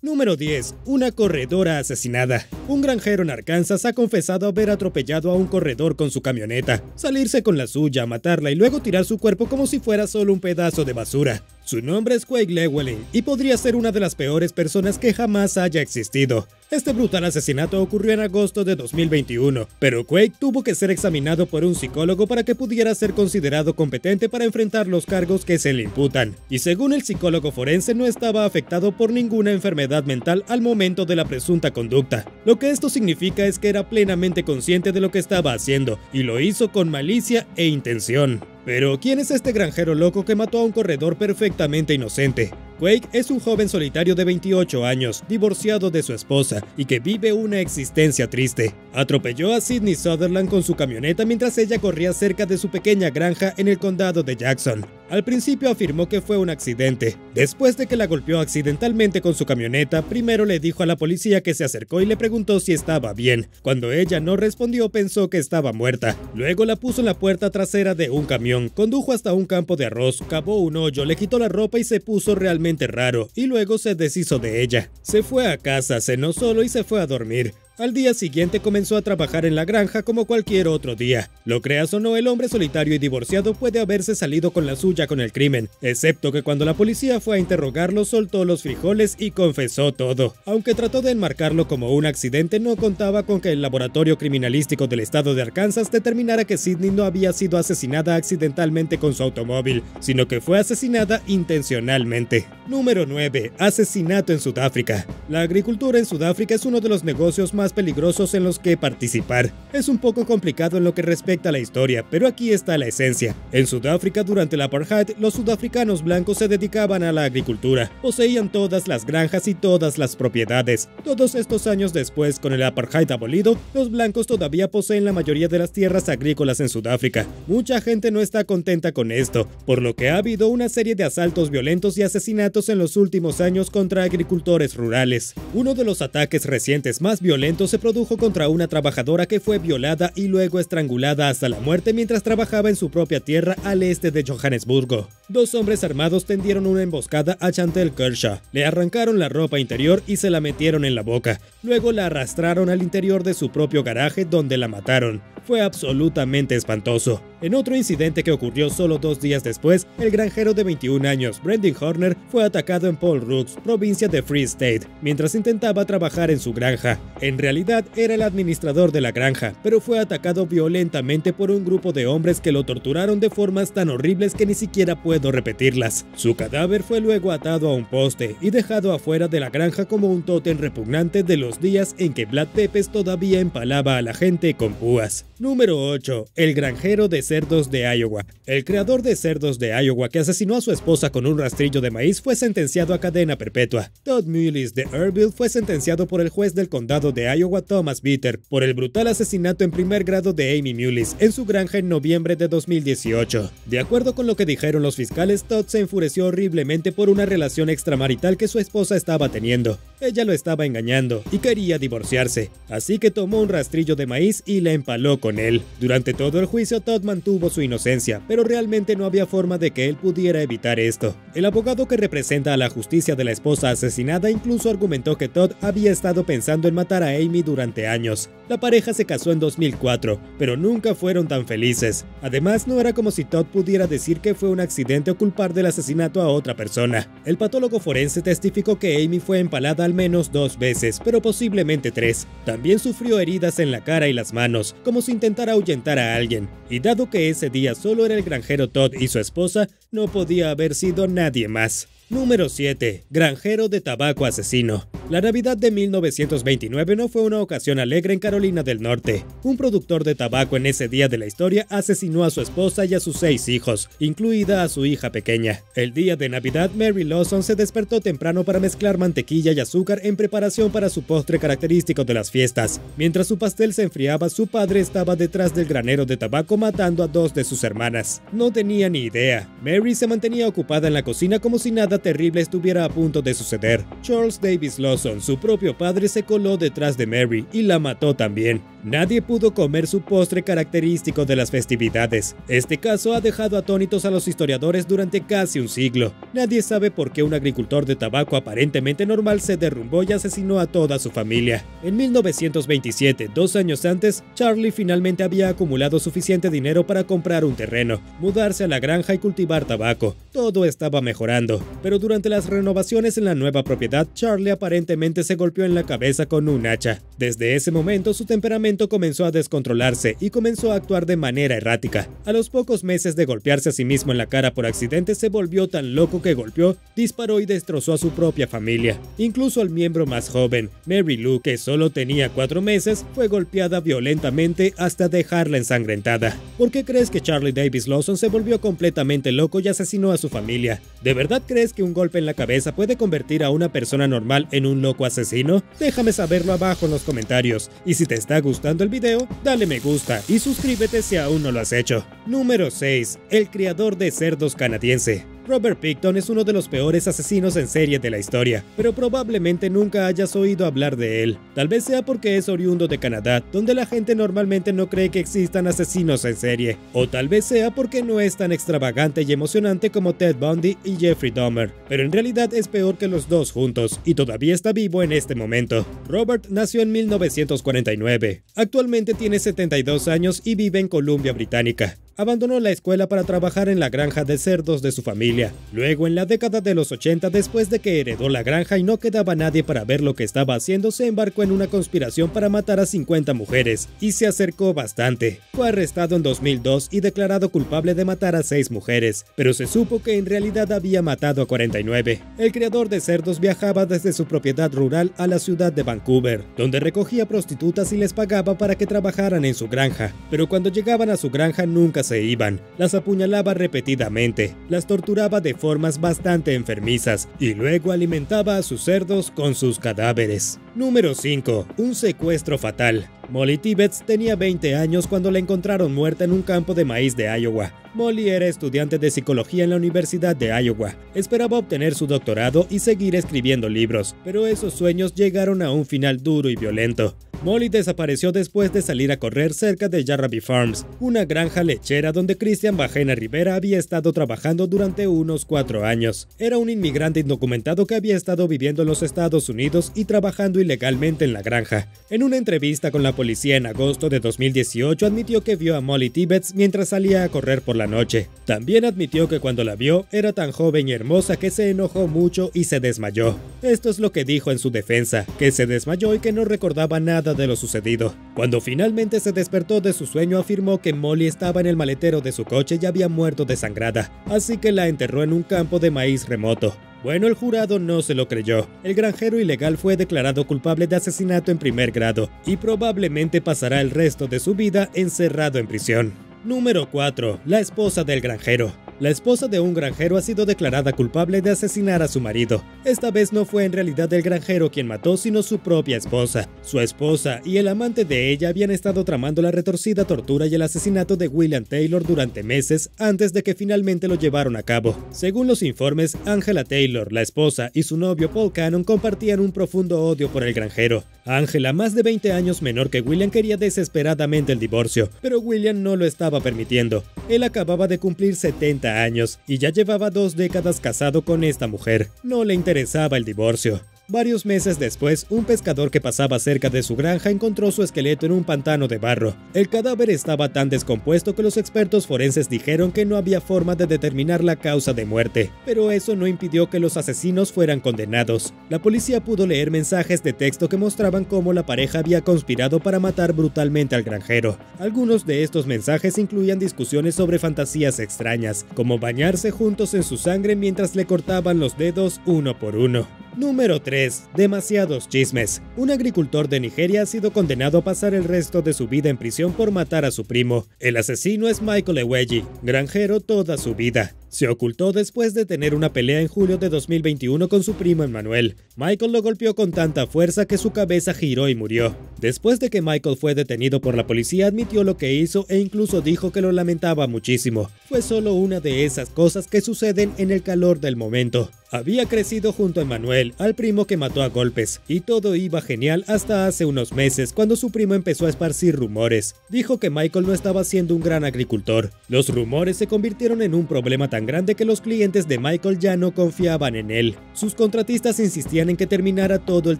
Número 10. Una corredora asesinada. Un granjero en Arkansas ha confesado haber atropellado a un corredor con su camioneta, salirse con la suya, matarla y luego tirar su cuerpo como si fuera solo un pedazo de basura. Su nombre es Quake Llewellyn y podría ser una de las peores personas que jamás haya existido. Este brutal asesinato ocurrió en agosto de 2021, pero Quake tuvo que ser examinado por un psicólogo para que pudiera ser considerado competente para enfrentar los cargos que se le imputan. Y según el psicólogo forense, no estaba afectado por ninguna enfermedad mental al momento de la presunta conducta. Lo que esto significa es que era plenamente consciente de lo que estaba haciendo, y lo hizo con malicia e intención. Pero, ¿quién es este granjero loco que mató a un corredor perfectamente inocente? Quake es un joven solitario de 28 años, divorciado de su esposa y que vive una existencia triste. Atropelló a Sydney Sutherland con su camioneta mientras ella corría cerca de su pequeña granja en el condado de Jackson. Al principio afirmó que fue un accidente. Después de que la golpeó accidentalmente con su camioneta, primero le dijo a la policía que se acercó y le preguntó si estaba bien. Cuando ella no respondió, pensó que estaba muerta. Luego la puso en la puerta trasera de un camión, condujo hasta un campo de arroz, cavó un hoyo, le quitó la ropa y se puso realmente raro, y luego se deshizo de ella. Se fue a casa, cenó solo y se fue a dormir. Al día siguiente comenzó a trabajar en la granja como cualquier otro día. Lo creas o no, el hombre solitario y divorciado puede haberse salido con la suya con el crimen, excepto que cuando la policía fue a interrogarlo soltó los frijoles y confesó todo. Aunque trató de enmarcarlo como un accidente, no contaba con que el laboratorio criminalístico del estado de Arkansas determinara que Sydney no había sido asesinada accidentalmente con su automóvil, sino que fue asesinada intencionalmente. Número 9. Asesinato en Sudáfrica. La agricultura en Sudáfrica es uno de los negocios más peligrosos en los que participar. Es un poco complicado en lo que respecta a la historia, pero aquí está la esencia. En Sudáfrica, durante el apartheid, los sudafricanos blancos se dedicaban a la agricultura. Poseían todas las granjas y todas las propiedades. Todos estos años después, con el apartheid abolido, los blancos todavía poseen la mayoría de las tierras agrícolas en Sudáfrica. Mucha gente no está contenta con esto, por lo que ha habido una serie de asaltos violentos y asesinatos en los últimos años contra agricultores rurales. Uno de los ataques recientes más violentos se produjo contra una trabajadora que fue violada y luego estrangulada hasta la muerte mientras trabajaba en su propia tierra al este de Johannesburgo. Dos hombres armados tendieron una emboscada a Chantel Kershaw, le arrancaron la ropa interior y se la metieron en la boca. Luego la arrastraron al interior de su propio garaje donde la mataron. Fue absolutamente espantoso. En otro incidente que ocurrió solo 2 días después, el granjero de 21 años, Brendan Horner, fue atacado en Paul Rooks, provincia de Free State, mientras intentaba trabajar en su granja. En realidad era el administrador de la granja, pero fue atacado violentamente por un grupo de hombres que lo torturaron de formas tan horribles que ni siquiera puedo repetirlas. Su cadáver fue luego atado a un poste y dejado afuera de la granja como un tótem repugnante de los días en que Vlad Tepes todavía empalaba a la gente con púas. Número 8. El granjero de cerdos de Iowa. El creador de cerdos de Iowa que asesinó a su esposa con un rastrillo de maíz fue sentenciado a cadena perpetua. Todd Mullis de Earlville fue sentenciado por el juez del condado de Iowa, Thomas Bitter, por el brutal asesinato en primer grado de Amy Mullis en su granja en noviembre de 2018. De acuerdo con lo que dijeron los fiscales, Todd se enfureció horriblemente por una relación extramarital que su esposa estaba teniendo. Ella lo estaba engañando y quería divorciarse, así que tomó un rastrillo de maíz y la empaló con él. Durante todo el juicio, Todd mantuvo su inocencia, pero realmente no había forma de que él pudiera evitar esto. El abogado que representa a la justicia de la esposa asesinada incluso argumentó que Todd había estado pensando en matar a Amy durante años. La pareja se casó en 2004, pero nunca fueron tan felices. Además, no era como si Todd pudiera decir que fue un accidente o culpar del asesinato a otra persona. El patólogo forense testificó que Amy fue empalada al menos 2 veces, pero posiblemente 3. También sufrió heridas en la cara y las manos, como si intentara ahuyentar a alguien. Y dado que ese día solo era el granjero Todd y su esposa, no podía haber sido nadie más. Número 7. Granjero de tabaco asesino. La Navidad de 1929 no fue una ocasión alegre en Carolina del Norte. Un productor de tabaco en ese día de la historia asesinó a su esposa y a sus 6 hijos, incluida a su hija pequeña. El día de Navidad, Mary Lawson se despertó temprano para mezclar mantequilla y azúcar en preparación para su postre característico de las fiestas. Mientras su pastel se enfriaba, su padre estaba detrás del granero de tabaco matando a 2 de sus hermanas. No tenía ni idea. Mary se mantenía ocupada en la cocina como si nada terrible estuviera a punto de suceder. Charles Davis Lawson, su propio padre, se coló detrás de Mary y la mató también. Nadie pudo comer su postre característico de las festividades. Este caso ha dejado atónitos a los historiadores durante casi un siglo. Nadie sabe por qué un agricultor de tabaco aparentemente normal se derrumbó y asesinó a toda su familia. En 1927, 2 años antes, Charlie finalmente había acumulado suficiente dinero para comprar un terreno, mudarse a la granja y cultivar tabaco. Todo estaba mejorando, pero durante las renovaciones en la nueva propiedad, Charlie aparentemente se golpeó en la cabeza con un hacha. Desde ese momento, su temperamento comenzó a descontrolarse y comenzó a actuar de manera errática. A los pocos meses de golpearse a sí mismo en la cara por accidente, se volvió tan loco que golpeó, disparó y destrozó a su propia familia. Incluso al miembro más joven, Mary Lou, que solo tenía 4 meses, fue golpeada violentamente hasta dejarla ensangrentada. ¿Por qué crees que Charlie Davis Lawson se volvió completamente loco y asesinó a su familia? ¿De verdad crees que un golpe en la cabeza puede convertir a una persona normal en un loco asesino? Déjame saberlo abajo en los comentarios. Y si te está gustando el video, dale me gusta y suscríbete si aún no lo has hecho. Número 6. El criador de cerdos canadiense. Robert Pickton es uno de los peores asesinos en serie de la historia, pero probablemente nunca hayas oído hablar de él. Tal vez sea porque es oriundo de Canadá, donde la gente normalmente no cree que existan asesinos en serie, o tal vez sea porque no es tan extravagante y emocionante como Ted Bundy y Jeffrey Dahmer, pero en realidad es peor que los dos juntos, y todavía está vivo en este momento. Robert nació en 1949. Actualmente tiene 72 años y vive en Columbia Británica. Abandonó la escuela para trabajar en la granja de cerdos de su familia. Luego, en la década de los 80, después de que heredó la granja y no quedaba nadie para ver lo que estaba haciendo, se embarcó en una conspiración para matar a 50 mujeres, y se acercó bastante. Fue arrestado en 2002 y declarado culpable de matar a 6 mujeres, pero se supo que en realidad había matado a 49. El criador de cerdos viajaba desde su propiedad rural a la ciudad de Vancouver, donde recogía prostitutas y les pagaba para que trabajaran en su granja, pero cuando llegaban a su granja nunca se iban, las apuñalaba repetidamente, las torturaba de formas bastante enfermizas y luego alimentaba a sus cerdos con sus cadáveres. Número 5. Un secuestro fatal. Molly Tibbetts tenía 20 años cuando la encontraron muerta en un campo de maíz de Iowa. Molly era estudiante de psicología en la Universidad de Iowa. Esperaba obtener su doctorado y seguir escribiendo libros, pero esos sueños llegaron a un final duro y violento. Molly desapareció después de salir a correr cerca de Yarraby Farms, una granja lechera donde Christian Bajena Rivera había estado trabajando durante unos 4 años. Era un inmigrante indocumentado que había estado viviendo en los Estados Unidos y trabajando ilegalmente en la granja. En una entrevista con la policía en agosto de 2018 admitió que vio a Molly Tibbetts mientras salía a correr por la noche. También admitió que cuando la vio era tan joven y hermosa que se enojó mucho y se desmayó. Esto es lo que dijo en su defensa, que se desmayó y que no recordaba nada de lo sucedido. Cuando finalmente se despertó de su sueño, afirmó que Molly estaba en el maletero de su coche y había muerto desangrada, así que la enterró en un campo de maíz remoto. Bueno, el jurado no se lo creyó. El granjero ilegal fue declarado culpable de asesinato en primer grado y probablemente pasará el resto de su vida encerrado en prisión. Número 4. La esposa del granjero. La esposa de un granjero ha sido declarada culpable de asesinar a su marido. Esta vez no fue en realidad el granjero quien mató, sino su propia esposa. Su esposa y el amante de ella habían estado tramando la retorcida tortura y el asesinato de William Taylor durante meses antes de que finalmente lo llevaron a cabo. Según los informes, Angela Taylor, la esposa, y su novio Paul Cannon compartían un profundo odio por el granjero. Angela, más de 20 años menor que William, quería desesperadamente el divorcio, pero William no lo estaba permitiendo. Él acababa de cumplir 70 años y ya llevaba 2 décadas casado con esta mujer. No le interesaba el divorcio. Varios meses después, un pescador que pasaba cerca de su granja encontró su esqueleto en un pantano de barro. El cadáver estaba tan descompuesto que los expertos forenses dijeron que no había forma de determinar la causa de muerte, pero eso no impidió que los asesinos fueran condenados. La policía pudo leer mensajes de texto que mostraban cómo la pareja había conspirado para matar brutalmente al granjero. Algunos de estos mensajes incluían discusiones sobre fantasías extrañas, como bañarse juntos en su sangre mientras le cortaban los dedos uno por uno. Número 3. Demasiados chismes. Un agricultor de Nigeria ha sido condenado a pasar el resto de su vida en prisión por matar a su primo. El asesino es Michael Eweji, granjero toda su vida. Se ocultó después de tener una pelea en julio de 2021 con su primo Emmanuel. Michael lo golpeó con tanta fuerza que su cabeza giró y murió. Después de que Michael fue detenido por la policía, admitió lo que hizo e incluso dijo que lo lamentaba muchísimo. Fue solo una de esas cosas que suceden en el calor del momento. Había crecido junto a Emmanuel, al primo que mató a golpes, y todo iba genial hasta hace unos meses cuando su primo empezó a esparcir rumores. Dijo que Michael no estaba siendo un gran agricultor. Los rumores se convirtieron en un problema tan grande que los clientes de Michael ya no confiaban en él. Sus contratistas insistían en que terminara todo el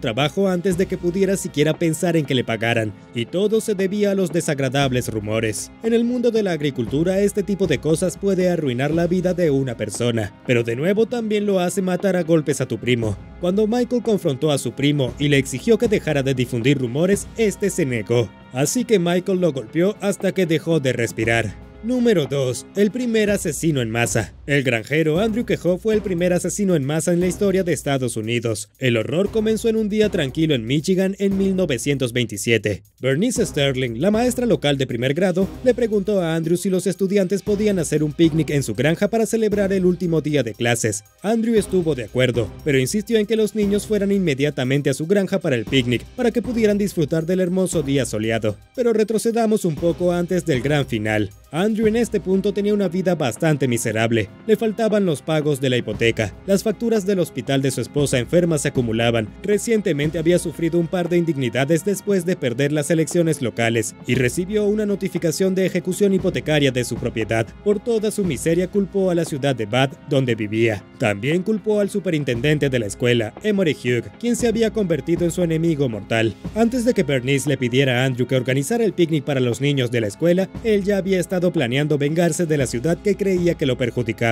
trabajo antes de que pudiera siquiera pensar en que le pagaran, y todo se debía a los desagradables rumores. En el mundo de la agricultura, este tipo de cosas puede arruinar la vida de una persona, pero de nuevo también lo hace matar a golpes a tu primo. Cuando Michael confrontó a su primo y le exigió que dejara de difundir rumores, este se negó. Así que Michael lo golpeó hasta que dejó de respirar. Número 2. El primer asesino en masa. El granjero Andrew Kehoe fue el primer asesino en masa en la historia de Estados Unidos. El horror comenzó en un día tranquilo en Michigan en 1927. Bernice Sterling, la maestra local de primer grado, le preguntó a Andrew si los estudiantes podían hacer un picnic en su granja para celebrar el último día de clases. Andrew estuvo de acuerdo, pero insistió en que los niños fueran inmediatamente a su granja para el picnic, para que pudieran disfrutar del hermoso día soleado. Pero retrocedamos un poco antes del gran final. Andrew en este punto tenía una vida bastante miserable. Le faltaban los pagos de la hipoteca, las facturas del hospital de su esposa enferma se acumulaban, recientemente había sufrido un par de indignidades después de perder las elecciones locales y recibió una notificación de ejecución hipotecaria de su propiedad. Por toda su miseria culpó a la ciudad de Bath, donde vivía. También culpó al superintendente de la escuela, Emory Hugh, quien se había convertido en su enemigo mortal. Antes de que Bernice le pidiera a Andrew que organizara el picnic para los niños de la escuela, él ya había estado planeando vengarse de la ciudad que creía que lo perjudicaba.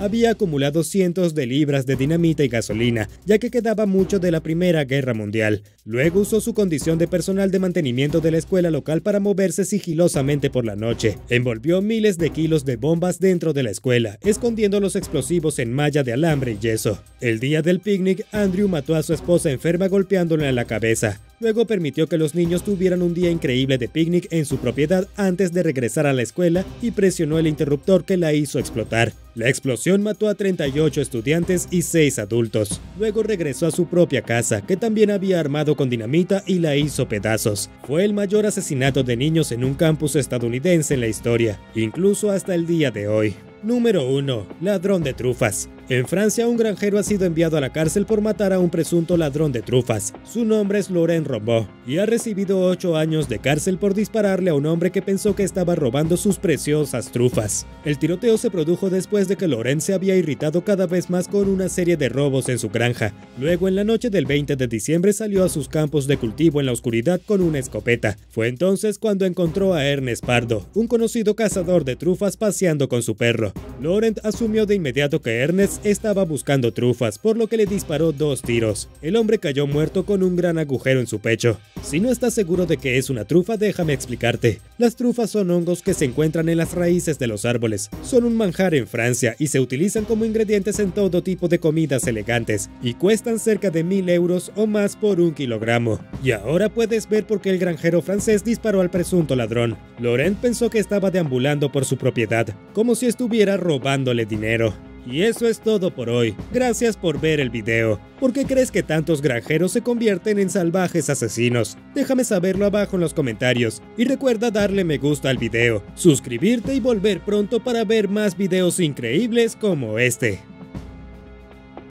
Había acumulado cientos de libras de dinamita y gasolina, ya que quedaba mucho de la Primera Guerra Mundial. Luego usó su condición de personal de mantenimiento de la escuela local para moverse sigilosamente por la noche. Envolvió miles de kilos de bombas dentro de la escuela, escondiendo los explosivos en malla de alambre y yeso. El día del picnic, Andrew mató a su esposa enferma golpeándola en la cabeza. Luego permitió que los niños tuvieran un día increíble de picnic en su propiedad antes de regresar a la escuela y presionó el interruptor que la hizo explotar. La explosión mató a 38 estudiantes y 6 adultos. Luego regresó a su propia casa, que también había armado con dinamita y la hizo pedazos. Fue el mayor asesinato de niños en un campus estadounidense en la historia, incluso hasta el día de hoy. Número 1. Ladrón de trufas. En Francia, un granjero ha sido enviado a la cárcel por matar a un presunto ladrón de trufas. Su nombre es Laurent Rombaud y ha recibido 8 años de cárcel por dispararle a un hombre que pensó que estaba robando sus preciosas trufas. El tiroteo se produjo después de que Laurent se había irritado cada vez más con una serie de robos en su granja. Luego, en la noche del 20 de diciembre, salió a sus campos de cultivo en la oscuridad con una escopeta. Fue entonces cuando encontró a Ernest Pardo, un conocido cazador de trufas, paseando con su perro. Laurent asumió de inmediato que Ernest estaba buscando trufas, por lo que le disparó 2 tiros. El hombre cayó muerto con un gran agujero en su pecho. Si no estás seguro de que es una trufa, déjame explicarte. Las trufas son hongos que se encuentran en las raíces de los árboles. Son un manjar en Francia y se utilizan como ingredientes en todo tipo de comidas elegantes y cuestan cerca de 1000 euros o más por 1 kilogramo. Y ahora puedes ver por qué el granjero francés disparó al presunto ladrón. Laurent pensó que estaba deambulando por su propiedad, como si estuviera robándole dinero. Y eso es todo por hoy. Gracias por ver el video. ¿Por qué crees que tantos granjeros se convierten en salvajes asesinos? Déjame saberlo abajo en los comentarios. Y recuerda darle me gusta al video, suscribirte y volver pronto para ver más videos increíbles como este.